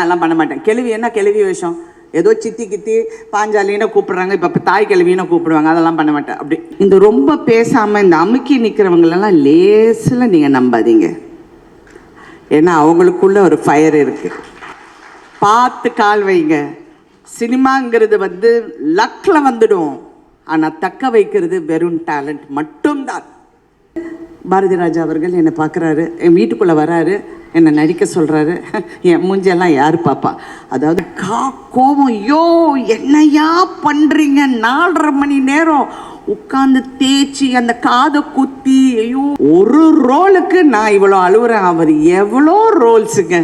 அதெல்லாம் பண்ண மாட்டேன். கேள்வி என்ன கேள்வி விஷயம், ஏதோ சித்தி கித்தி பாஞ்சாலின்னு கூப்பிடுறாங்க, இப்போ தாய் கேள்வின்னு கூப்பிடுவாங்க, அதெல்லாம் பண்ண மாட்டேன். அப்படி இந்த ரொம்ப பேசாமல் இந்த அமுக்கி நிற்கிறவங்களெல்லாம் லேசில் நீங்கள் நம்பாதீங்க. ஏன்னா அவங்களுக்குள்ள ஒரு ஃபயர் இருக்குது. பார்த்து கால் வைங்க. சினிமாங்கிறது லக்கில் வந்துடும். ஆனால் தக்க வைக்கிறது வெறும் டேலண்ட் மட்டும்தான். பாரதி ராஜா அவர்கள் என்னை பார்க்குறாரு, என் வீட்டுக்குள்ளே வராரு, என்னை நடிக்க சொல்கிறாரு. என் மூஞ்செல்லாம் யார் பாப்பா? அதாவது கோபம், ஐயோ என்னையா பண்ணுறீங்க, 4.5 மணி நேரம் உட்காந்து தேய்ச்சி அந்த காதை குத்தி, ஐயோ ஒரு ரோலுக்கு நான் இவ்வளோ அழுவுறேன். அவர் எவ்வளோ ரோல்ஸுங்க.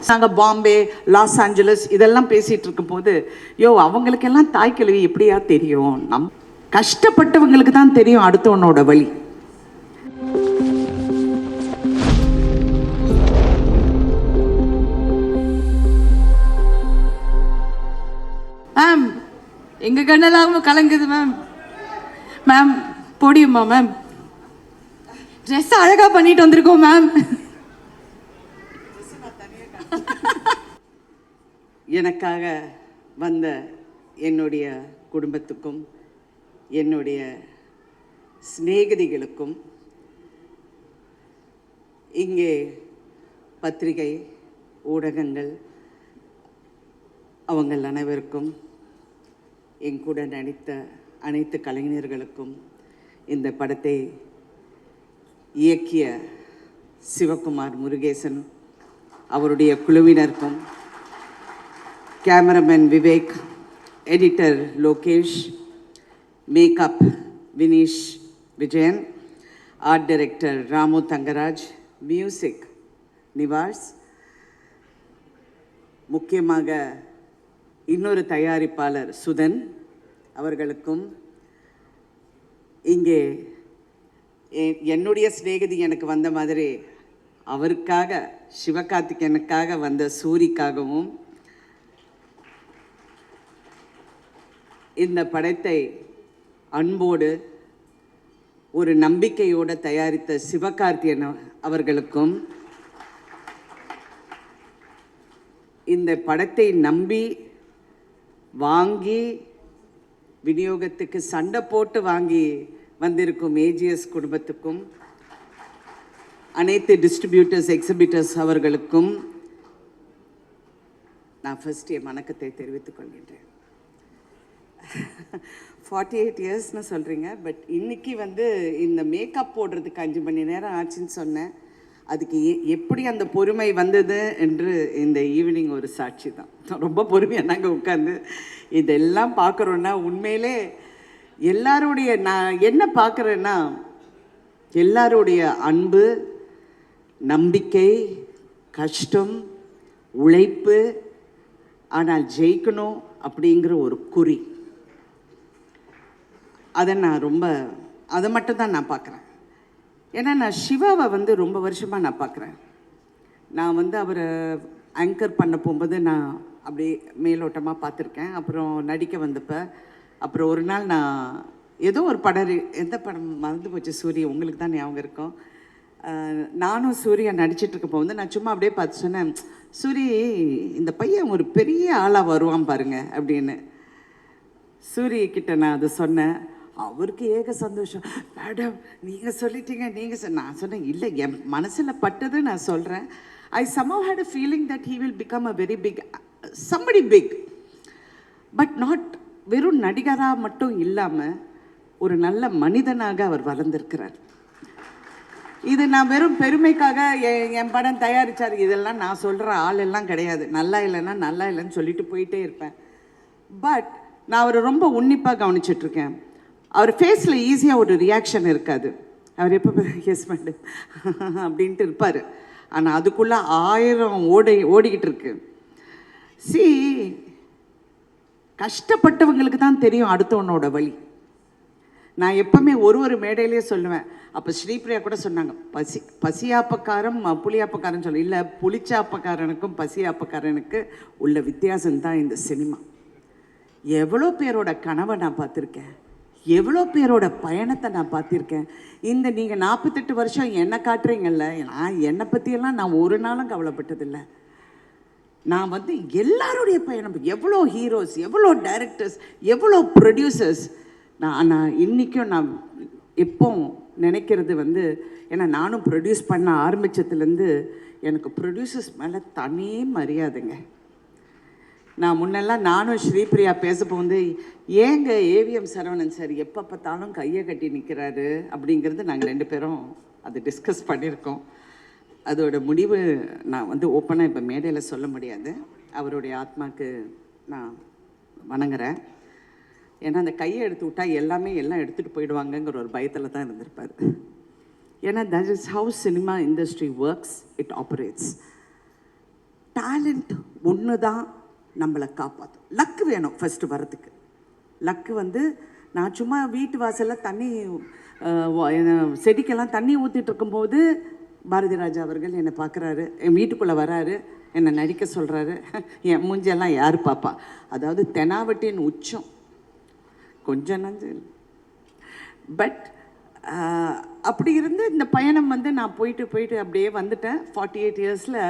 நாங்கள் பாம்பே, லாஸ் ஏஞ்சலஸ் இதெல்லாம் பேசிகிட்டு இருக்கும் போது, அவங்களுக்கெல்லாம் தாய் கிழவி எப்படியா தெரியும்? கஷ்டப்பட்டவங்களுக்கு தான் தெரியும் அடுத்தவனோட வழி. மேம் எங்கள் கண்ணெல்லாம் கலங்குது மேம். மேம் போடியுமா மேம்? ட்ரெஸ் அழகாக பண்ணிட்டு வந்திருக்கோம் மேம். எனக்காக வந்த என்னுடைய குடும்பத்துக்கும் என்னுடைய சிநேகிதிகளுக்கும் இங்கே பத்திரிகை ஊடகங்கள் அவங்கள் அனைவருக்கும், என் கூட நடித்த அனைத்து கலைஞர்களுக்கும், இந்த படத்தை இயக்கிய சிவகுமார் முருகேசன் அவருடைய குழுவினருக்கும், cameraman Vivek, editor Lokesh, makeup Vineesh Vijayan, art director Ramu Thangaraj, music Nivas, முக்கியமாக இன்னொரு தயாரிப்பாளர் சுதன் அவர்களுக்கும், இங்கே என்னுடைய சிநேகிதி எனக்கு வந்த மாதிரி அவருக்காக சிவகார்த்திகேயனுக்காக வந்த சூரிக்காகவும், இந்த படத்தை அன்போடு ஒரு நம்பிக்கையோடு தயாரித்த சிவகார்த்திகேயன் அவர்களுக்கும், இந்த படத்தை நம்பி வாங்கி விநியோகத்துக்கு சண்டை போட்டு வாங்கி வந்திருக்கும் ஏஜிஎஸ் குடும்பத்துக்கும், அனைத்து டிஸ்ட்ரிபியூட்டர்ஸ் எக்ஸிபிட்டர்ஸ் அவர்களுக்கும் நான் ஃபர்ஸ்ட் என் வணக்கத்தை தெரிவித்துக் கொள்கின்றேன். 48 இயர்ஸ்னு சொல்கிறீங்க, பட் இன்றைக்கி இந்த மேக்கப் போடுறதுக்கு 5 மணி நேரம் ஆச்சுன்னு சொன்னேன். அதுக்கு எப்படி அந்த பொறுமை வந்தது என்று இந்த ஈவினிங் ஒரு சாட்சி தான். ரொம்ப பொறுமையாக நாங்கள் உட்காந்து இதெல்லாம் பார்க்குறோன்னா, உண்மையிலே எல்லாருடைய நான் என்ன பார்க்குறேன்னா, எல்லாருடைய அன்பு, நம்பிக்கை, கஷ்டம், உழைப்பு, ஆனால் ஜெயிக்கணும் அப்படிங்கிற ஒரு குறி. அதை மட்டும்தான் நான் பார்க்குறேன். ஏன்னா நான் சிவாவை ரொம்ப வருஷமாக நான் பார்க்குறேன். நான் அவரை ஆங்கர் பண்ண போகும்போது நான் அப்படியே மேலோட்டமாக பார்த்துருக்கேன். அப்புறம் நடிக்க வந்தப்போ, அப்புறம் ஒரு நாள் நான் ஏதோ ஒரு படம், எந்த படம் மறந்து போச்சு, சூரிய, உங்களுக்கு தான் ஞாபகம் இருக்கும். நானும் சூர்யா நடிச்சிட்ருக்கப்போ நான் சும்மா அப்படியே பார்த்து சொன்னேன், சூரி இந்த பையன் ஒரு பெரிய ஆளாக வருவான் பாருங்க அப்படின்னு. சூரியக்கிட்ட நான் அதை சொன்னேன். அவருக்கு ஏக சந்தோஷம். மேடம் நீங்கள் சொல்லிட்டீங்க, நான் சொன்னேன், இல்லை என் மனசில் பட்டது நான் சொல்கிறேன். ஐ somehow had a feeling that he will become a very big, somebody big, but not வெறும் நடிகராக மட்டும் இல்லாமல் ஒரு நல்ல மனிதனாக அவர் வளர்ந்திருக்கிறார். இது நான் வெறும் பெருமைக்காக என் படம் தயாரித்தார் இதெல்லாம் நான் சொல்கிற ஆள் எல்லாம் கிடையாது. நல்லா இல்லைன்னா நல்லா இல்லைன்னு சொல்லிட்டு போயிட்டே இருப்பேன். பட் நான் அவரை ரொம்ப உன்னிப்பாக கவனிச்சிட்ருக்கேன். அவர் ஃபேஸில் ஈஸியாக ஒரு ரியாக்ஷன் இருக்காது. அவர் எப்போ எஸ் மேடம் அப்படின்ட்டு இருப்பார். ஆனால் அதுக்குள்ளே 1000 ஓடிக்கிட்டு இருக்கு. கஷ்டப்பட்டவங்களுக்கு தான் தெரியும் அடுத்தவனோட வழி. நான் எப்பவுமே ஒரு மேடையிலேயே சொல்லுவேன். அப்போ ஸ்ரீபிரியா கூட சொன்னாங்க, பசியாப்பக்காரன் புளியாப்பக்காரன் சொல்ல, இல்லை புளிச்சாப்பக்காரனுக்கும் பசியாப்பக்காரனுக்கு உள்ள வித்தியாசம்தான் இந்த சினிமா. எவ்வளோ பேரோட கனவை நான் பார்த்துருக்கேன், எவ்வளோ பேரோட பயணத்தை நான் பார்த்துருக்கேன். நீங்கள் 48 வருஷம் என்னை காட்டுறீங்கல்ல, நான் என்னை பற்றியெல்லாம் நான் ஒரு நாளும் கவலைப்பட்டதில்லை. நான் வந்து எல்லாருடைய பயணம், எவ்வளோ ஹீரோஸ், எவ்வளோ டைரக்டர்ஸ், எவ்வளோ ப்ரொடியூசர்ஸ், நான் இன்றைக்கும் நான் எப்போ நினைக்கிறது வந்து, ஏன்னா நானும் ப்ரொடியூஸ் பண்ண ஆரம்பித்ததுலேருந்து எனக்கு ப்ரொடியூசர்ஸ் மேலே தனி மரியாதைங்க. நான் முன்னெல்லாம் நானும் ஸ்ரீபிரியா பேசப்போ வந்து ஏங்க ஏவிஎம் சரவணன் சார் எப்போ பார்த்தாலும் கையை கட்டி நிற்கிறாரு அப்படிங்கிறது நாங்கள் 2 பேரும் அதை டிஸ்கஸ் பண்ணியிருக்கோம். அதோட முடிவு நான் வந்து ஓப்பனாக இப்போ மேடையில் சொல்ல முடியாது. அவருடைய ஆத்மாக்கு நான் வணங்குறேன். ஏன்னா அந்த கையை எடுத்து விட்டால் எல்லாம் எடுத்துகிட்டு போயிடுவாங்கங்கிற ஒரு பயத்தில் தான் இருந்திருப்பார். ஏன்னா that is how cinema industry works, it operates. Talent ஒன்று தான் நம்மளை காப்பாற்றும். லக்கு வேணும் ஃபஸ்ட்டு வரத்துக்கு. லக்கு வந்து நான் சும்மா வீட்டு வாசலில் தண்ணி செடிக்கெல்லாம் தண்ணி ஊற்றிட்டு இருக்கும்போது பாரதி ராஜா அவர்கள் என்னை பார்க்குறாரு, என் வீட்டுக்குள்ளே வராரு, என்னை நடிக்க சொல்கிறாரு. என் மூஞ்செல்லாம் யார் பாப்பா? அதாவது தெனாவட்டின் உச்சம் கொஞ்சம் நஞ்சு. பட் அப்படி இருந்து இந்த பயணம் வந்து நான் போயிட்டு அப்படியே வந்துட்டேன். 48 இயர்ஸில்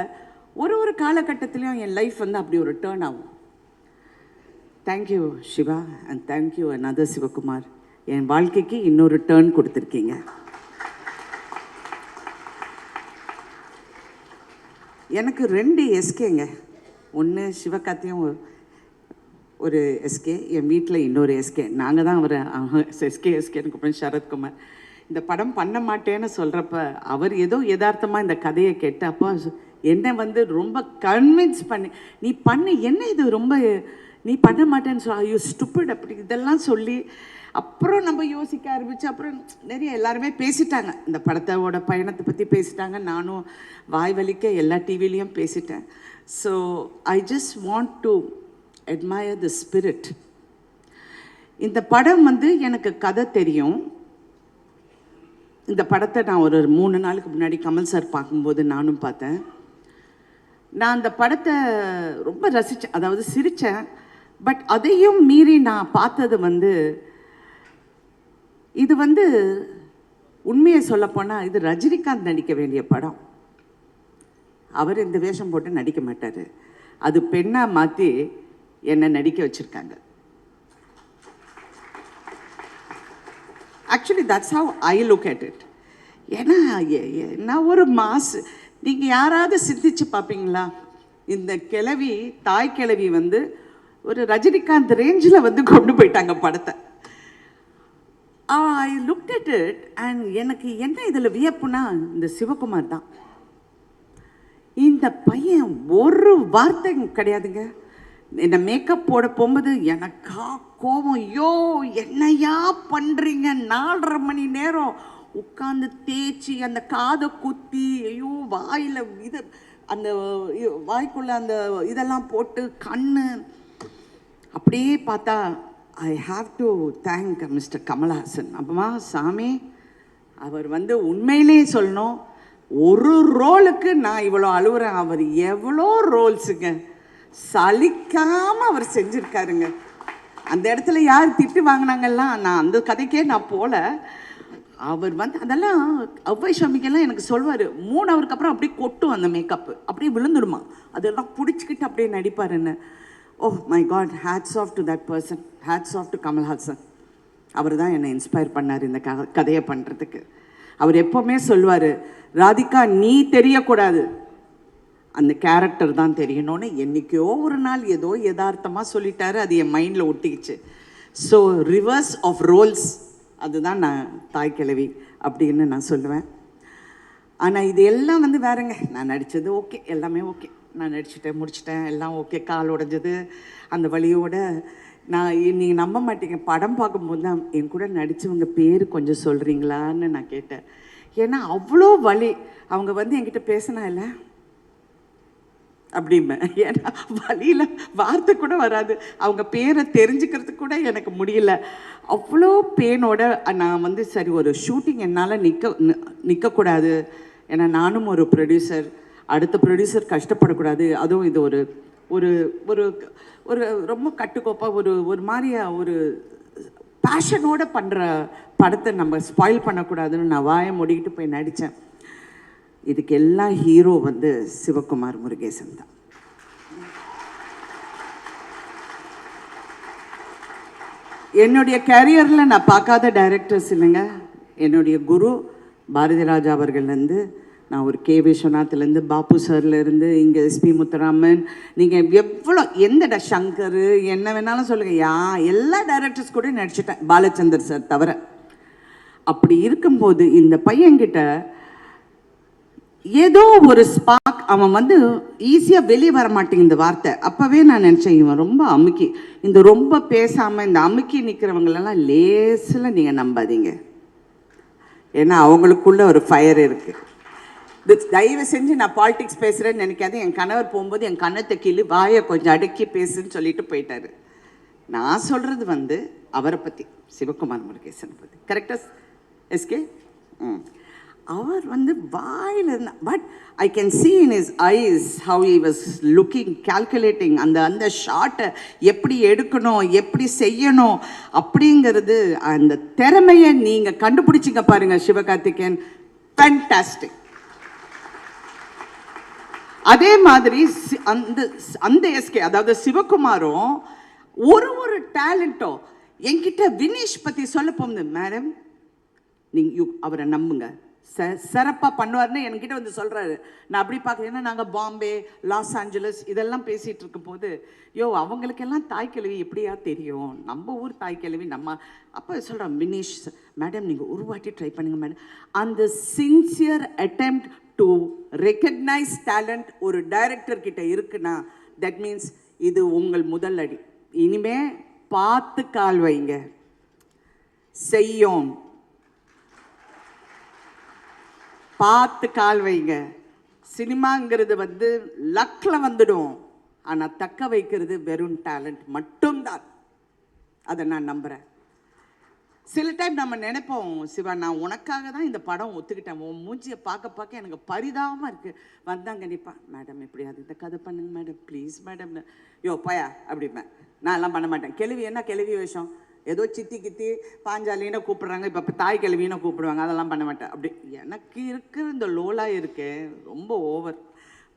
ஒரு காலகட்டத்திலையும் என் லைஃப் வந்து அப்படி ஒரு டேர்ன் ஆகும். Thank you Siva and thank you another Sivakumar. என் வாழ்க்கைக்கு இன்னொரு டேர்ன் கொடுத்துருக்கீங்க. எனக்கு 2 எஸ்கேங்க. ஒன்று சிவகார்த்தியும் ஒரு எஸ்கே, என் வீட்டில் இன்னொரு எஸ்கே. நாங்கள் தான் அவரை எஸ்கேன்னு கூப்பிடுறேன், சரத்குமார். இந்த படம் பண்ண மாட்டேன்னு சொல்கிறப்ப அவர் ஏதோ யதார்த்தமாக இந்த கதையை கேட்டு அப்போ என்னை வந்து ரொம்ப கன்வின்ஸ் பண்ணி, நீ பண்ணு, என்ன இது ரொம்ப நீ பண்ண மாட்டேன்னு சொல்ல, ஐயோ ஸ்டூபிட் அப்படி இதெல்லாம் சொல்லி அப்புறம் நம்ம யோசிக்க ஆரம்பித்து அப்புறம் நிறைய எல்லாருமே பேசிட்டாங்க. இந்த படத்தோட பயணத்தை பற்றி பேசிட்டாங்க. நானும் வாய் வலிக்க எல்லா டிவிலையும் பேசிட்டேன். So I just want to admire the spirit. இந்த படம் வந்து எனக்கு கதை தெரியும். இந்த படத்தை நான் ஒரு 3 நாளுக்கு முன்னாடி கமல் சார் பார்க்கும்போது நானும் பார்த்தேன். நான் அந்த படத்தை ரொம்ப ரசித்தேன், அதாவது சிரித்தேன். பட் அதையும் மீறி நான் பார்த்தது வந்து, இது வந்து உண்மையை சொல்லப்போனால் இது ரஜினிகாந்த் நடிக்க வேண்டிய படம். அவர் இந்த வேஷம் போட்டு நடிக்க மாட்டார். அது பெண்ணாக மாற்றி என்னை நடிக்க வச்சுருக்காங்க. Actually that's how I look at it. ஏன்னா நான் ஒரு மாசு. நீங்கள் யாராவது சிந்திச்சு பார்ப்பீங்களா? இந்த கிழவி, தாய் கிழவி வந்து ஒரு ரஜினிகாந்த் ரேஞ்சில் வந்து கொண்டு போயிட்டாங்க படத்தை. ஐ லுக்ட் அட் இட் அண்ட் எனக்கு என்ன இதில் வியப்புனா, இந்த சிவகுமார் தான். இந்த பையன் ஒரு வார்த்தை கிடையாதுங்க. என்னை மேக்கப் போட போகும்போது எனக்கா கோபம், ஐயோ என்னையா பண்ணுறீங்க, 4.5 மணி நேரம் உட்காந்து தேய்ச்சி அந்த காதை குத்தி, ஐயோ வாயில் இது அந்த வாய்க்குள்ள அந்த இதெல்லாம் போட்டு கண்ணு அப்படியே பார்த்தா, I have to thank mister Kamal Haasan. அப்பமா சாமி, அவர் வந்து உண்மையிலே சொல்லணும், ஒரு ரோலுக்கு நான் இவ்வளோ அழுகுறேன். அவர் எவ்வளோ ரோல்ஸுங்க சலிக்காமல் அவர் செஞ்சுருக்காருங்க. அந்த இடத்துல யார் திட்டு வாங்கினாங்கல்லாம் நான் அந்த கதைக்கே நான் போகல. அவர் வந்து அதெல்லாம் அவ்வை சாமிக்கெல்லாம் எனக்கு சொல்வார், 3 ஹவருக்கு அப்புறம் அப்படியே கொட்டும் அந்த மேக்கப்பு, அப்படியே விழுந்துடுமா, அதெல்லாம் பிடிச்சிக்கிட்டு அப்படியே நடிப்பாருன்னு. Oh my God, hats off to that person, hats off to Kamal Haasan. அவர் தான் என்னை இன்ஸ்பயர் பண்ணார் இந்த கதையை பண்ணுறதுக்கு. அவர் எப்போவுமே சொல்வார், ராதிகா நீ தெரியக்கூடாது, அந்த கேரக்டர் தான் தெரியணும்னு. என்றைக்கோ ஒரு நாள் ஏதோ யதார்த்தமாக சொல்லிட்டாரு, அது என் மைண்டில் ஒட்டிக்கிச்சு. ஸோ ரிவர்ஸ் ஆஃப் ரோல்ஸ், அதுதான் நான் தாய் கிழவி அப்படின்னு நான் சொல்லுவேன். ஆனால் இது எல்லாம் வந்து வேறங்க. நான் நடித்தது ஓகே, எல்லாமே ஓகே, நான் நடிச்சிட்டேன், முடிச்சிட்டேன், எல்லாம் ஓகே. கால் உடைஞ்சது அந்த வழியோட நான், நீங்கள் நம்ப மாட்டீங்க, படம் பார்க்கும்போது தான் என் கூட நடித்தவங்க பேர் கொஞ்சம் சொல்கிறீங்களான்னு நான் கேட்டேன். ஏன்னா அவ்வளோ வலி. அவங்க வந்து என்கிட்ட பேசினா இல்லை அப்படிம்பேன். ஏன்னா வழியில் வார்த்தை கூட வராது, அவங்க பேரை தெரிஞ்சுக்கிறதுக்கு கூட எனக்கு முடியல. அவ்வளோ பெயினோட நான் வந்து சரி ஒரு ஷூட்டிங் என்னால் நிற்கக்கூடாது. ஏன்னா நானும் ஒரு ப்ரொடியூசர், அடுத்த ப்ரொடியூசர் கஷ்டப்படக்கூடாது. அதுவும் இது ஒரு ஒரு ஒரு ஒரு ரொம்ப கட்டுக்கோப்பாக ஒரு மாதிரியா ஒரு பேஷனோடு பண்ணுற படத்தை நம்ம ஸ்பாயில் பண்ணக்கூடாதுன்னு நான் வாயை மூடிக்கிட்டு போய் நடித்தேன். இதுக்கு எல்லாம் ஹீரோ வந்து சிவகுமார் முருகேசன் தான். என்னுடைய கேரியரில் நான் பார்க்காத டைரக்டர்ஸ் இல்லைங்க. என்னுடைய குரு பாரதி ராஜா அவர்கள்லேருந்து, நான் ஒரு கே விஸ்வநாத்லேருந்து, பாபு சார்லேருந்து, இங்கே எஸ்பி முத்துராமன், நீங்கள் எவ்வளோ எந்த சங்கர் என்ன வேணாலும் சொல்லுங்கள், எல்லா டைரக்டர்ஸ் கூட நடிச்சிட்டேன், பாலச்சந்தர் சார் தவிர. அப்படி இருக்கும்போது இந்த பையன்கிட்ட ஏதோ ஒரு ஸ்பார்க், அவன் வந்து ஈஸியாக வெளியே வர மாட்டேங்க இந்த வார்த்தை. அப்போவே நான் நினச்சேன், இவன் ரொம்ப அமுக்கி, இந்த ரொம்ப பேசாமல் இந்த அமுக்கி நிற்கிறவங்களெல்லாம் லேசில் நீங்கள் நம்பாதீங்க. ஏன்னா அவங்களுக்குள்ள ஒரு ஃபயர் இருக்குது. தயவு செஞ்சு நான் பாலிடிக்ஸ் பேசுகிறேன்னு நினைக்காது. என் கணவர் போகும்போது என் கண்ணத்தை கிளி வாயை கொஞ்சம் அடக்கி பேசுன்னு சொல்லிட்டு போயிட்டாரு. நான் சொல்கிறது வந்து அவரை பற்றி, சிவகுமார் முருகேசனை பற்றி. கரெக்டாக எஸ்கே? அவர் வந்து வாயில் இருந்தா, but I can see in his eyes how he was looking, calculating. அந்த ஷாட்டை எப்படி எடுக்கணும், எப்படி செய்யணும் அப்படிங்கிறது, அந்த திறமையை நீங்கள் கண்டுபிடிச்சிங்க பாருங்க சிவகார்த்திகேயன். ஃபேண்டாஸ்டிக். அதே மாதிரி அந்த எஸ்கே, அதாவது சிவகுமாரும் ஒரு டேலண்ட்டோ என்கிட்ட வினீஷ் பற்றி சொல்ல போகுது, மேடம் நீங்கள் அவரை நம்புங்க, சிறப்பாக பண்ணுவார்னு என்கிட்ட வந்து சொல்கிறாரு. நான் அப்படி பார்க்குறேன், ஏன்னா நாங்கள் பாம்பே, லாஸ் ஏஞ்சலஸ் இதெல்லாம் பேசிகிட்டு இருக்கும் போது, அவங்களுக்கெல்லாம் தாய்க்கிழவி எப்படியா தெரியும், நம்ம ஊர் தாய்க்கிழவி நம்ம. அப்போ சொல்கிறோம், வினீஷ் மேடம் நீங்கள் ஒரு வாட்டி ட்ரை பண்ணுங்க மேடம். அந்த sincere attempt to recognise talent ஒரு டைரக்டர் கிட்ட இருக்குன்னா, தட் மீன்ஸ் இது உங்கள் முதல் அடி. இனிமே பார்த்து கால் வைங்க, செய்யும், பார்த்து கால் வைங்க. சினிமாங்கிறது வந்து லக்கில் வந்துடும், ஆனால் தக்க வைக்கிறது வெறும் டேலண்ட் மட்டும்தான். அதை நான் நம்புகிறேன். சில டைம் நம்ம நினைப்போம், சிவா நான் உனக்காக தான் இந்த படம் ஒத்துக்கிட்டேன், உன் மூஞ்சியை பார்க்க எனக்கு பரிதாபமாக இருக்குது. வந்தாங்க நிற்பா, மேடம் எப்படியாவது இந்த கதை பண்ணுங்க மேடம் ப்ளீஸ் மேடம்னு. போயா அப்படிப்பேன். நான் எல்லாம் பண்ண மாட்டேன். கேள்வி என்ன கேள்வி விஷயம், ஏதோ சித்தி கித்தி பாஞ்சாலின்னு கூப்பிடுறாங்க, இப்போ தாய் கிழவின்னு கூப்பிடுவாங்க, அதெல்லாம் பண்ண மாட்டேன். அப்படி எனக்கு இருக்கிற இந்த லோலா இருக்கேன் ரொம்ப ஓவர்.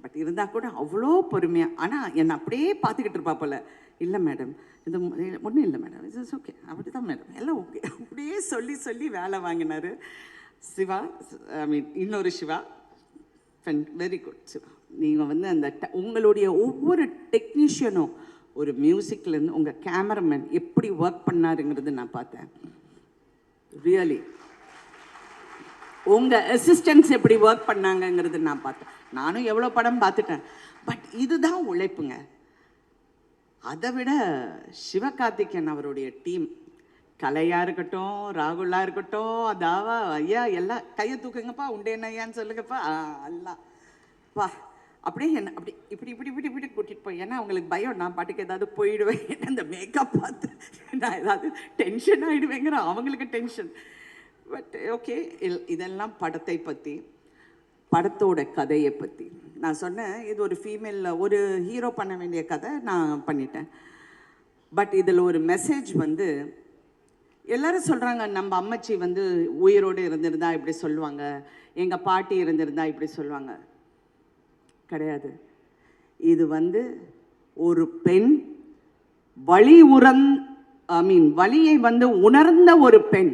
பட் இருந்தால் கூட அவ்வளோ பொறுமையாக, ஆனால் என்னை அப்படியே பார்த்துக்கிட்டு இருப்பா போல. இல்லை மேடம் இது ஒன்றும் இல்லை மேடம், இட்ஸ் ஓகே, அப்படி தான் மேடம், எல்லாம் ஓகே, அப்படியே சொல்லி வேலை வாங்கினார் சிவா. ஐ மீன் இன்னொரு சிவா, வெரி குட் சிவா. நீங்கள் வந்து அந்த உங்களுடைய ஒவ்வொரு டெக்னீஷியனும், ஒரு மியூசிக்லேருந்து உங்கள் கேமராமேன் எப்படி ஒர்க் பண்ணாருங்கிறது நான் பார்த்தேன். ரியலி உங்கள் அசிஸ்டன்ட்ஸ் எப்படி ஒர்க் பண்ணாங்கங்கிறது நான் பார்த்தேன். நானும் எவ்வளோ படம் பார்த்துட்டேன். பட் இதுதான் உழைப்புங்க. அதை விட சிவகார்த்திகேயன் அவருடைய டீம், கலையாக இருக்கட்டும், ராகுலாக இருக்கட்டும், அதாவா ஐயா எல்லாம் கையை தூக்குங்கப்பா, உண்டேன்னு ஐயான்னு சொல்லுங்கப்பா, எல்லாம் பா அப்படியே என்ன அப்படி இப்படி கூட்டிகிட்டு போய், ஏன்னா அவங்களுக்கு பயம் நான் பாட்டுக்கு ஏதாவது போயிடுவேன், அந்த மேக்கப் பார்த்து நான் ஏதாவது டென்ஷன் ஆகிடுவேங்கிற அவங்களுக்கு டென்ஷன். பட் ஓகே, இதெல்லாம் படத்தை பற்றி, படத்தோட கதையை பற்றி நான் சொன்னேன். இது ஒரு ஃபீமேல், ஒரு ஹீரோ பண்ண வேண்டிய கதை நான் பண்ணிட்டேன். பட் இதில் ஒரு மெசேஜ் வந்து, எல்லாரும் சொல்கிறாங்க நம்ம அம்மச்சி வந்து உயிரோடு இருந்திருந்தா இப்படி சொல்லுவாங்க, எங்கள் பாட்டி இருந்திருந்தா இப்படி சொல்லுவாங்க. கிடையாது. இது வந்து ஒரு பெண் வலியை வந்து உணர்ந்த ஒரு பெண்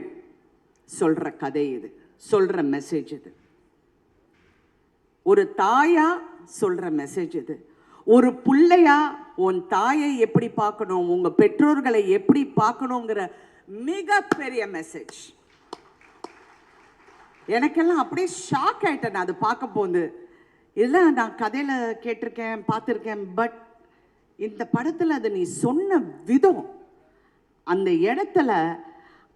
சொல்ற கதை, இது சொல்ற மெசேஜ், இது ஒரு தாயா சொல்ற மெசேஜ், இது ஒரு பிள்ளையா உன் தாயை எப்படி பார்க்கணும், உங்க பெற்றோர்களை எப்படி பார்க்கணுங்கிற மிகப்பெரிய மெசேஜ். எனக்கெல்லாம் அப்படியே ஷாக் ஆயிட்டேன் நான் அதை பார்க்க போது. இதெல்லாம் நான் கதையில் கேட்டிருக்கேன், பார்த்துருக்கேன். பட் இந்த படத்தில் அதை நீ சொன்ன விதம், அந்த இடத்துல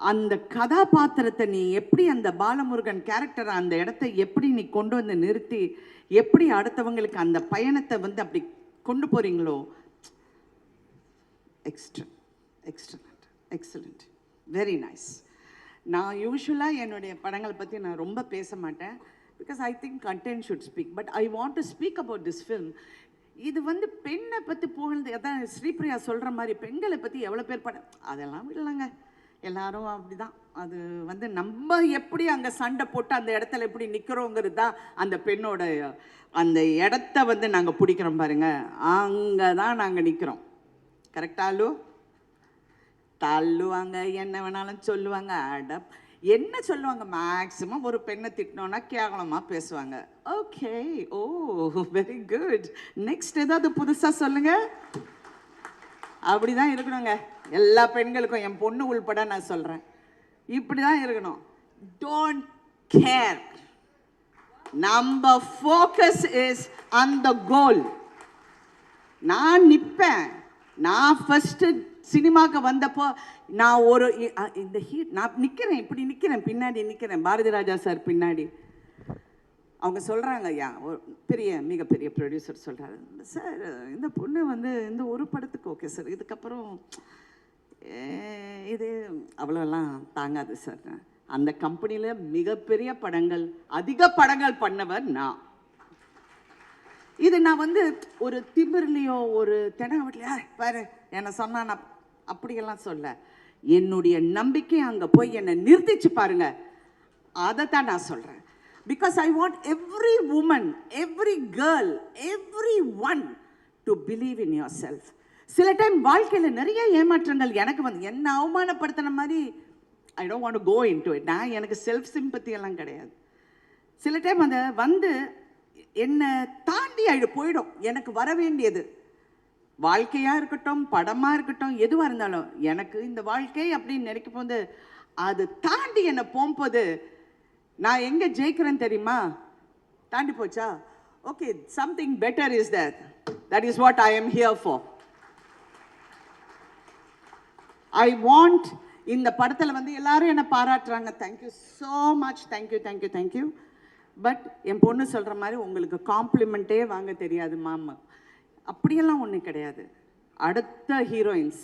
அந்த கதாபாத்திரத்தை நீ எப்படி, அந்த பாலமுருகன் கேரக்டரை அந்த இடத்த எப்படி நீ கொண்டு வந்து நிறுத்தி, எப்படி அடுத்தவங்களுக்கு அந்த பயணத்தை வந்து அப்படி கொண்டு போகிறீங்களோ, எக்ஸலண்ட், வெரி நைஸ். நான் யூஸ்வலாக என்னுடைய படங்களை பற்றி நான் ரொம்ப பேச மாட்டேன், because I think content should speak, but I want to speak about this film. இது வந்து பெண்ணை பற்றி புகழ்ந்து, அதான் ஸ்ரீபிரியா சொல்கிற மாதிரி பெண்களை பற்றி எவ்வளோ பேர் படம், அதெல்லாம் இல்லைங்க, எல்லாரும் அப்படி தான். அது வந்து நம்ம எப்படி அங்கே சண்டை போட்டு அந்த இடத்துல எப்படி நிற்கிறோங்கிறது தான் அந்த பெண்ணோட அந்த இடத்த வந்து நாங்கள் பிடிக்கிறோம் பாருங்க, அங்கே தான் நாங்கள் நிற்கிறோம். கரெக்டாலு தள்ளுவாங்க, என்ன வேணாலும் சொல்லுவாங்க. என்ன சொல்லுவாங்க, மேக்ஸிமம் ஒரு பெண்ணை திட்டினோன்னா கேவலமாக பேசுவாங்க. ஓகே, ஓ வெரி குட். நெக்ஸ்ட் ஏதாவது புதுசாக சொல்லுங்க. அப்படிதான் இருக்கணுங்க எல்லா பெண்களுக்கும், என் பொண்ணு உள்பட நான் சொல்கிறேன். இப்படி தான் இருக்கணும். Don't care. நம்ம ஃபோக்கஸ் இஸ் ஆன் த கோல். நான் நிற்பேன். நான் ஃபஸ்ட்டு சினிமாவுக்கு வந்தப்போ நான் ஒரு இந்த நான் நிற்கிறேன், இப்படி நிற்கிறேன், பின்னாடி நிற்கிறேன், பாரதி ராஜா சார் பின்னாடி. அவங்க சொல்கிறாங்க, ஐயா ஒரு மிகப்பெரிய ப்ரொடியூசர் சொல்கிறாரு, சார் இந்த பொண்ணு வந்து இந்த ஒரு படத்துக்கு ஓகே சார், இதுக்கப்புறம் இது அவ்வளோலாம் தாங்காது சார். அந்த கம்பெனியில் மிகப்பெரிய படங்கள், அதிக படங்கள் பண்ணவர் நான். இது நான் வந்து ஒரு திமிர்லையோ ஒரு தெனாவட்லையோ பாரு என்னை சொன்னா நான் அப்படியெல்லாம் சொல்ல. என்னுடைய நம்பிக்கை அங்கே போய் என்னை நிறுத்திச்சு பாருங்க, அதை தான் நான் சொல்கிறேன். Because I want every woman, every girl, every one to believe in yourself. சில டைம் வாழ்க்கையில் நிறைய ஏமாற்றங்கள் எனக்கு வந்து என்ன அவமானப்படுத்தின மாதிரி I don't want to go into it. நான் எனக்கு செல்ஃப் சிம்பத்தி எல்லாம் கிடையாது. சில டைம் அந்த வந்து என்னை தாண்டி போயிடும். எனக்கு வர வேண்டியது வாழ்க்கையாக இருக்கட்டும், படமாக இருக்கட்டும், எதுவாக இருந்தாலும் எனக்கு இந்த வாழ்க்கை அப்படின்னு நினைக்கும் போது அது தாண்டி என்னை போகும்போது நான் எங்கே ஜெயிக்கிறேன்னு தெரியுமா? தாண்டி போச்சா, okay, something better is there. That is what I am here for. I want இந்த படத்தில் வந்து எல்லாரும் என்னை பாராட்டுறாங்க. Thank you so much, thank you thank you thank you. But என் பொண்ணு சொல்கிற மாதிரி உங்களுக்கு காம்ப்ளிமெண்ட்டே வாங்க தெரியாது மாமா, அப்படியெல்லாம் ஒன்றும் கிடையாது. அடுத்த ஹீரோயின்ஸ்,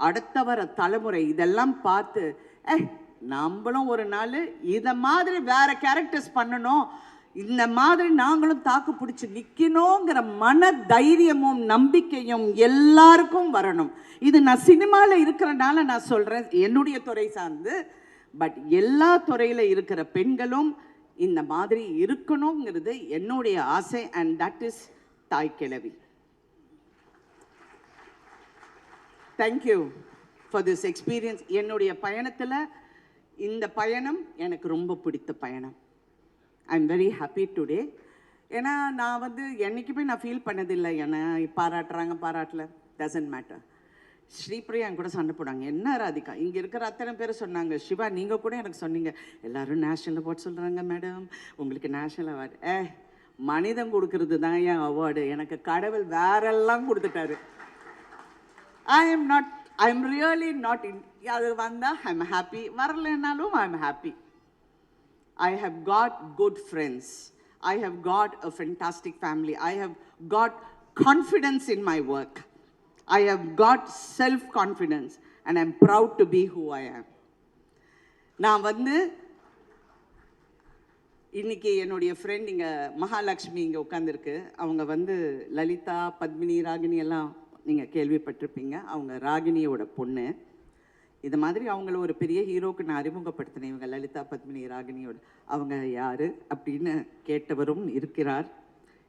அடுத்த வர தலைமுறை இதெல்லாம் பார்த்து நம்மளும் ஒரு நாள் இதை மாதிரி வேற கேரக்டர்ஸ் பண்ணணும், இந்த மாதிரி நாங்களும் தாக்கு பிடிச்சி நிற்கணுங்கிற மன தைரியமும் நம்பிக்கையும் எல்லாருக்கும் வரணும். இது நான் சினிமாவில் இருக்கிறனால நான் சொல்கிறேன், என்னுடைய துறை சார்ந்து. பட் எல்லா துறையில் இருக்கிற பெண்களும் இந்த மாதிரி இருக்கணுங்கிறது என்னுடைய ஆசை. அண்ட் தட் இஸ் தாய் கிழவி. Thank you for this experience. என்னுடைய பயணத்தில் இந்த பயணம் எனக்கு ரொம்ப பிடித்த பயணம். I am very happy today. ஏன்னா நான் வந்து என்றைக்குமே நான் ஃபீல் பண்ணதில்லை என்னை பாராட்டுறாங்க பாராட்டல, டசன்ட் மேட்டர். ஸ்ரீபிரியா என் கூட சண்டை போடாங்க, என்ன ராதிகா, இங்கே இருக்கிற அத்தனை பேர் சொன்னாங்க, சிவா நீங்கள் கூட எனக்கு சொன்னீங்க, எல்லாரும் நேஷ்னல் அவார்ட் சொல்கிறாங்க மேடம், உங்களுக்கு நேஷ்னல் அவார்டு. மனிதன் கொடுக்கறது தான் என் அவார்டு, எனக்கு கடவுள் வேறெல்லாம் கொடுத்துட்டாரு. I am really not in. அது வந்தால் ஐ எம் ஹாப்பி, வரலைன்னாலும் I am happy. I have got good friends. I have got a fantastic family. I have got confidence in my work. I have got self-confidence and I'm proud to be who I am. நான் வந்து இன்னைக்கு என்னுடைய friend இங்கே மகாலட்சுமி இங்கே உட்காந்துருக்கு. அவங்க வந்து லலிதா, பத்மினி, ராகினி எல்லாம் நீங்கள் கேள்விப்பட்டிருப்பீங்க. அவங்க ராகினியோட பொண்ணு. இது மாதிரி அவங்கள ஒரு பெரிய ஹீரோக்கு நான் அறிமுகப்படுத்தினேன். இவங்க லலிதா, பத்மினி, ராகினியோட அவங்க யார் அப்படின்னு கேட்டவரும் இருக்கிறார்,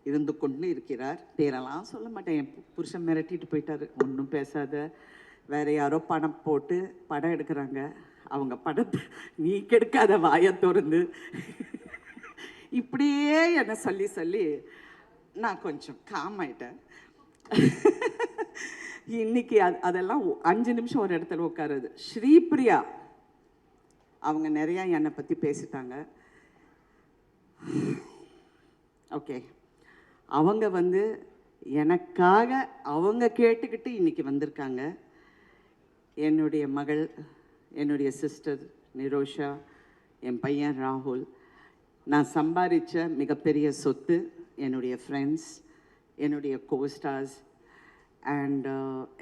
இருந்து கொண்டு இருக்கிறார். பேரெல்லாம் சொல்ல மாட்டேன், என் புருஷன் மிரட்டிட்டு போயிட்டாரு, ஒன்றும் பேசாத, வேற யாரோ பணம் போட்டு படம் எடுக்கிறாங்க, அவங்க படத்தை நீ கெடுக்காத, வாயை திறந்து இப்படியே என்னை சொல்லி சொல்லி நான் கொஞ்சம் காம் ஆயிட்டேன். இன்னைக்கு அதெல்லாம் 5 நிமிஷம் ஒரு இடத்துல உட்காருது. ஸ்ரீபிரியா அவங்க நிறையா என்னை பற்றி பேசிட்டாங்க. ஓகே, அவங்க வந்து எனக்காக அவங்க கேட்டுக்கிட்டு இன்னைக்கு வந்திருக்காங்க. என்னுடைய மகள், என்னுடைய சிஸ்டர் நிரோஷா, என் பையன் ராகுல், நான் சம்பாதிச்ச மிகப்பெரிய சொத்து, என்னுடைய ஃப்ரெண்ட்ஸ், என்னுடைய கோஸ்டார்ஸ் அண்ட்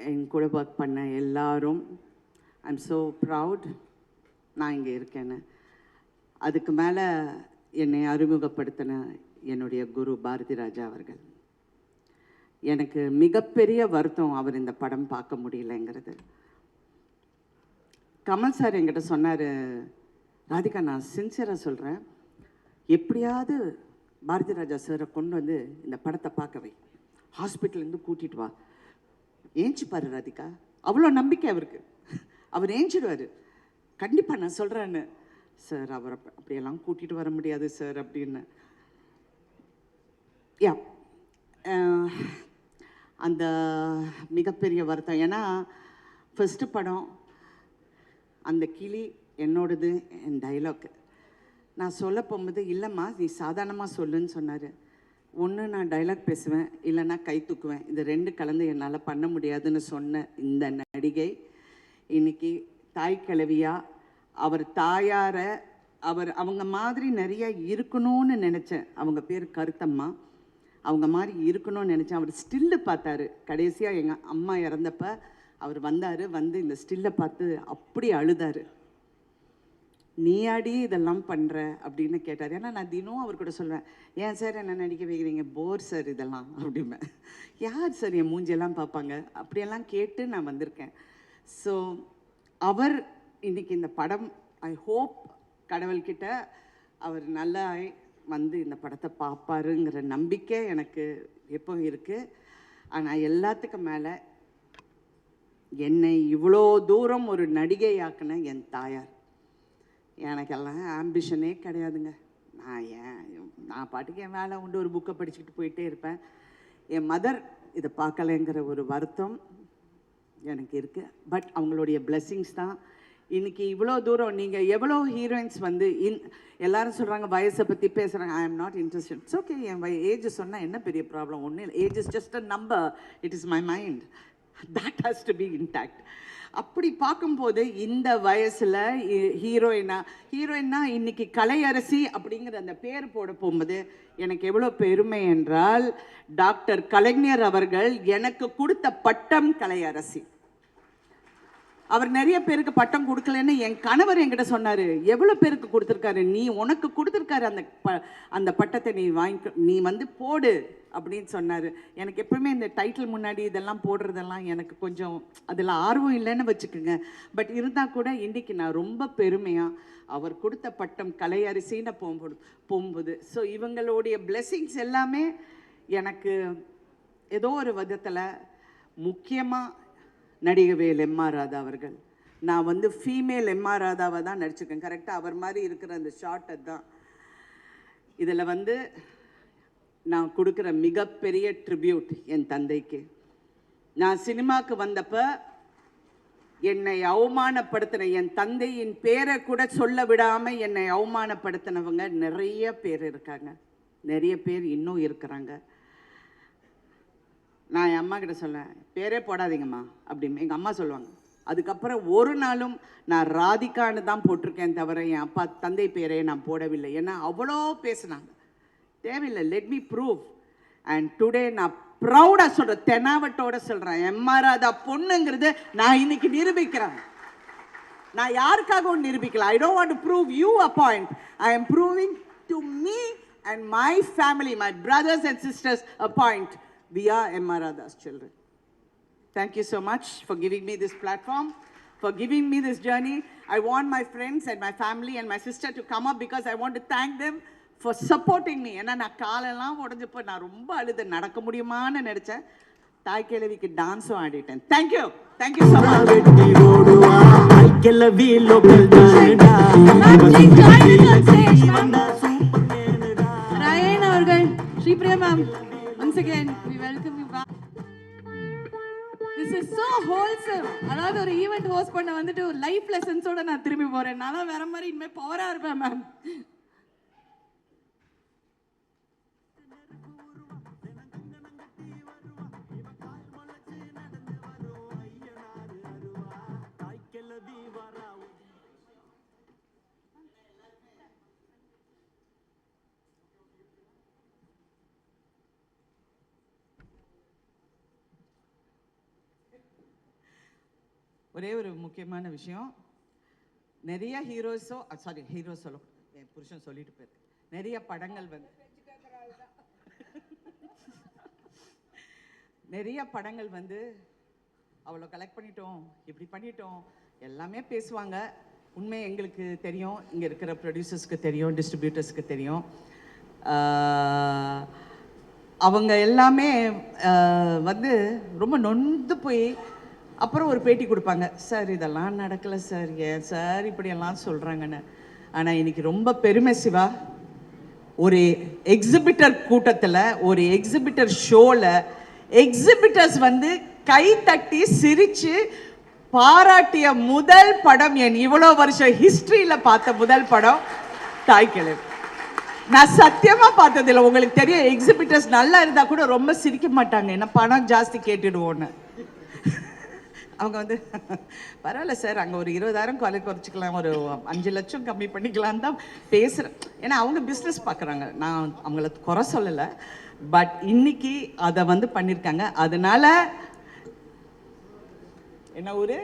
என் கூட ஒர்க் பண்ண எல்லாரும். ஐ எம் ஸோ ப்ரவுட் நான் இங்கே இருக்கேன்னு. அதுக்கு மேலே என்னை அறிமுகப்படுத்தின என்னுடைய குரு பாரதி ராஜா அவர்கள். எனக்கு மிகப்பெரிய வருத்தம் அவர் இந்த படம் பார்க்க முடியலைங்கிறது. கமல் சார் என்கிட்ட சொன்னார், ராதிகா நான் சின்சியராக சொல்கிறேன், எப்படியாவது பாரதி ராஜா சாரை கொண்டு வந்து இந்த படத்தை பார்க்க வை, ஹாஸ்பிட்டல்லேருந்து கூட்டிகிட்டு வா, ஏஞ்சி பாரு ராதிகா, அவ்வளோ நம்பிக்கை அவருக்கு. அவர் ஏஞ்சிடுவார், கண்டிப்பாக நான் சொல்கிறேன்னு. சார் அவரை அப்படியெல்லாம் கூட்டிகிட்டு வர முடியாது சார் அப்படின்னு. யா, அந்த மிகப்பெரிய வருத்தம். ஏன்னா ஃபஸ்ட்டு படம், அந்த கிளி என்னோடது, என் டைலாக்கு. நான் சொல்ல போகும்போது இல்லைம்மா நீ சாதாரணமாக சொல்லுன்னு சொன்னார். ஒன்று நான் டைலாக் பேசுவேன், இல்லைன்னா கை தூக்குவேன், இது 2 கலந்து என்னால் பண்ண முடியாதுன்னு சொன்ன இந்த நடிகை இன்னைக்கு தாய் கிழவியா, அவர் தாயாரை அவங்க மாதிரி நிறைய இருக்கணும்னு நினச்சேன். அவங்க பேர் கருத்தம்மா. அவங்க மாதிரி இருக்கணும்னு நினச்சேன். அவர் ஸ்டில்லு பார்த்தாரு கடைசியாக, எங்கள் அம்மா இறந்தப்ப அவர் வந்தார், வந்து இந்த ஸ்டில்லை பார்த்து அப்படி அழுதார். நீயாடி இதெல்லாம் பண்ணுற அப்படின்னு கேட்டார். ஏன்னா நான் தினம் அவர் கூட சொல்வேன், ஏன் சார் என்ன நடிக்க வைக்கிறீங்க, போர் சார் இதெல்லாம் அப்படிம்பேன். யார் சார் என் மூஞ்சியெல்லாம் பார்ப்பாங்க, அப்படியெல்லாம் கேட்டு நான் வந்திருக்கேன். ஸோ அவர் இன்னைக்கு இந்த படம், ஐ ஹோப் கடவுள்கிட்ட அவர் நல்லா வந்து இந்த படத்தை பார்ப்பாருங்கிற நம்பிக்கை எனக்கு எப்போ இருக்குது. ஆனால் எல்லாத்துக்கும் மேலே என்னை இவ்வளோ தூரம் ஒரு நடிகையாக்குன என் தாயார். எனக்கெல்லாம் ஆம்பிஷனே கிடையாதுங்க. நான் பாட்டுக்கு என் வேலை உண்டு, ஒரு புக்கை படிச்சுக்கிட்டு போயிட்டே இருப்பேன். என் மதர் இதை பார்க்கலைங்கிற ஒரு வருத்தம் எனக்கு இருக்குது. பட் அவங்களுடைய பிளெஸ்ஸிங்ஸ் தான் இன்னைக்கு இவ்வளோ தூரம். நீங்கள் எவ்வளோ ஹீரோயின்ஸ் வந்து எல்லாரும் சொல்கிறாங்க வயசை பற்றி பேசுகிறாங்க. I am not interested. It's okay, என் ஏஜ் சொன்னால் என்ன பெரிய ப்ராப்ளம்? ஒன்றும் இல்லை. Age is just a number. It is my mind. That has to be intact. அப்படி பார்க்கும்போது இந்த வயசில் ஹீரோயினா இன்னைக்கு கலையரசி அப்படிங்கிற அந்த பேர் போட போகும்போது எனக்கு எவ்வளோ பெருமை என்றால், டாக்டர் கலைஞர் அவர்கள் எனக்கு கொடுத்த பட்டம் கலையரசி. அவர் நிறைய பேருக்கு பட்டம் கொடுக்கலன்னு என் கணவர் என்கிட்ட சொன்னார். எவ்வளோ பேருக்கு கொடுத்துருக்காரு, நீ உனக்கு கொடுத்துருக்காரு அந்த பட்டத்தை, நீ வந்து போடு அப்படின்னு சொன்னார். எனக்கு எப்பவுமே இந்த டைட்டில் முன்னாடி இதெல்லாம் போடுறதெல்லாம் எனக்கு கொஞ்சம் அதில் ஆர்வம் இல்லைன்னு வச்சுக்கோங்க. பட் இருந்தால் கூட இன்றைக்கி நான் ரொம்ப பெருமையாக அவர் கொடுத்த பட்டம் கலையரசின்னு போகும்போது ஸோ இவங்களுடைய பிளெஸ்ஸிங்ஸ் எல்லாமே எனக்கு ஏதோ ஒரு விதத்தில், முக்கியமாக நடிகவேல் எம்.ஆர். ராதா அவர்கள். நான் வந்து ஃபீமேல் எம்.ஆர். ராதாவை தான் நடிச்சிருக்கேன். கரெக்டாக அவர் மாதிரி இருக்கிற அந்த ஷார்ட் அதுதான். இதில் வந்து நான் கொடுக்குற மிகப்பெரிய ட்ரிபியூட் என் தந்தைக்கு. நான் சினிமாவுக்கு வந்தப்போ என்னை அவமானப்படுத்தின, என் தந்தையின் பேரை கூட சொல்ல விடாமல் என்னை அவமானப்படுத்தினவங்க நிறைய பேர் இருக்காங்க, நிறைய பேர் இன்னும் இருக்கிறாங்க. நான் என் அம்மா கிட்ட சொல்லுவேன், பேரே போடாதீங்கம்மா அப்படின்னு. எங்கள் அம்மா சொல்லுவாங்க. அதுக்கப்புறம் ஒரு நாளும் நான் ராதிகான்னு தான் போட்டிருக்கேன் தவிர என் அப்பா தந்தை பேரே நான் போடவில்லை. ஏன்னா அவ்வளோ பேசுனாங்க. தேவையில்லை, let me prove. And today நான் ப்ரௌடாக சொல்கிறேன், தெனாவட்டோட சொல்கிறேன், எம்.ஆர். ராதா பொண்ணுங்கிறது நான் இன்னைக்கு நிரூபிக்கிறேன். நான் யாருக்காகவும் நிரூபிக்கல. I don't want to prove you a point. I am proving to me and my family, my brothers and sisters a point. We are M.R. Radha's children. Thank you so much for giving me this platform, for giving me this journey. I want my friends and my family and my sister to come up because I want to thank them for supporting me. ஏன்னா நான் காலெல்லாம் உடஞ்சப்போ நான் ரொம்ப அழுது நடக்க முடியுமான்னு நினச்சேன். தாய் கிழவிக்கு டான்ஸும் ஆடிட்டேன். Thank you, thank you so much. ரயன் அவர்கள், Sripriya ma'am, once again we welcome you back. This is so wholesome. அதாவது ஒரு ஈவென்ட் ஹோஸ்ட் பண்ண வந்துட்டு ஒரு லைஃப் லெசன்ஸோட நான் திரும்பி போறேன். நான் வேற மாதிரி இனிமே பவரா இருப்பேன் மேம். ஒரே ஒரு முக்கியமான விஷயம், நிறைய ஹீரோஸோ சொல்ல என் புருஷன் சொல்லிட்டு போயிருக்கு, நிறைய படங்கள் வந்து நிறைய படங்கள் வந்து அவ்வளோ கலெக்ட் பண்ணிட்டோம், இப்படி பண்ணிட்டோம் எல்லாமே பேசுவாங்க. உண்மை எங்களுக்கு தெரியும், இங்கே இருக்கிற ப்ரொடியூசர்ஸ்க்கு தெரியும், டிஸ்ட்ரிபியூட்டர்ஸ்க்கு தெரியும். அவங்க எல்லாமே வந்து ரொம்ப நொந்து போய் அப்புறம் ஒரு பேட்டி கொடுப்பாங்க, சார் இதெல்லாம் நடக்கலை சார், ஏன் சார் இப்படியெல்லாம் சொல்கிறாங்கன்னு. ஆனால் இன்னைக்கு ரொம்ப பெருமை சிவா, ஒரு எக்ஸிபிட்டர் கூட்டத்தில், ஒரு எக்ஸிபிட்டர் ஷோவில் எக்ஸிபிட்டர்ஸ் வந்து கை தட்டி சிரித்து பாராட்டிய முதல் படம், என் இவ்வளோ வருஷம் ஹிஸ்ட்ரியில் பார்த்த முதல் படம் தாய்க்கிழவி. நான் சத்தியமாக பார்த்ததில்லை. உங்களுக்கு தெரியும், எக்ஸிபிட்டர்ஸ் நல்லா இருந்தால் கூட ரொம்ப சிரிக்க மாட்டாங்க, ஏன்னா பணம் ஜாஸ்தி கேட்டுடுவோன்னு. அவங்க வந்து பரவாயில்ல சார், அங்கே ஒரு 20,000 குறைச்சிக்கலாம், ஒரு 5 லட்சம் கம்மி பண்ணிக்கலான்னு தான் பேசுகிறேன். ஏன்னா அவங்க பிஸ்னஸ் பார்க்குறாங்க, நான் அவங்கள குறை சொல்லலை. பட் இன்னைக்கு அதை வந்து பண்ணியிருக்காங்க. அதனால என்ன ஊர்?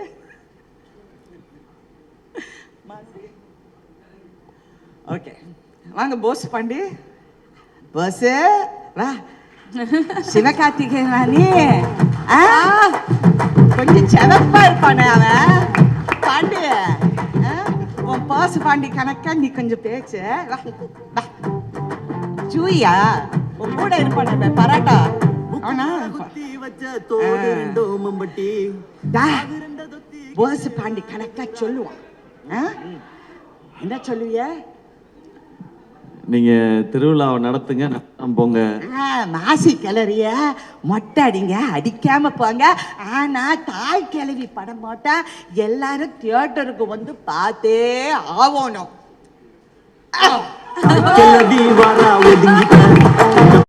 ஓகே, வாங்க போஸ் பாண்டி. போஸ் வா. சிவகார்த்திகேயனானே கொஞ்சம் செவப்பா இருப்பானே அவன் பாண்டி. உன் பர்ஸ் பாண்டி கணக்கா நீ கொஞ்சம் பேச்சு. ஜூயா உன் கூட இருப்பானே பராட்டா, அவனா? பர்ஸ் பாண்டி கணக்கா சொல்லுவான். என்ன சொல்லுவிய? நீங்க திருவிழாவை நடத்துங்க, போங்க. மாசி கிளறிய மொட்டை அடிங்க, அடிக்காம போங்க. ஆனா தாய் கிளவி படம் போட்டா எல்லாரும் தியேட்டருக்கு வந்து பார்த்தே ஆகணும். கிளவி வரா ஒதுங்கிட்ட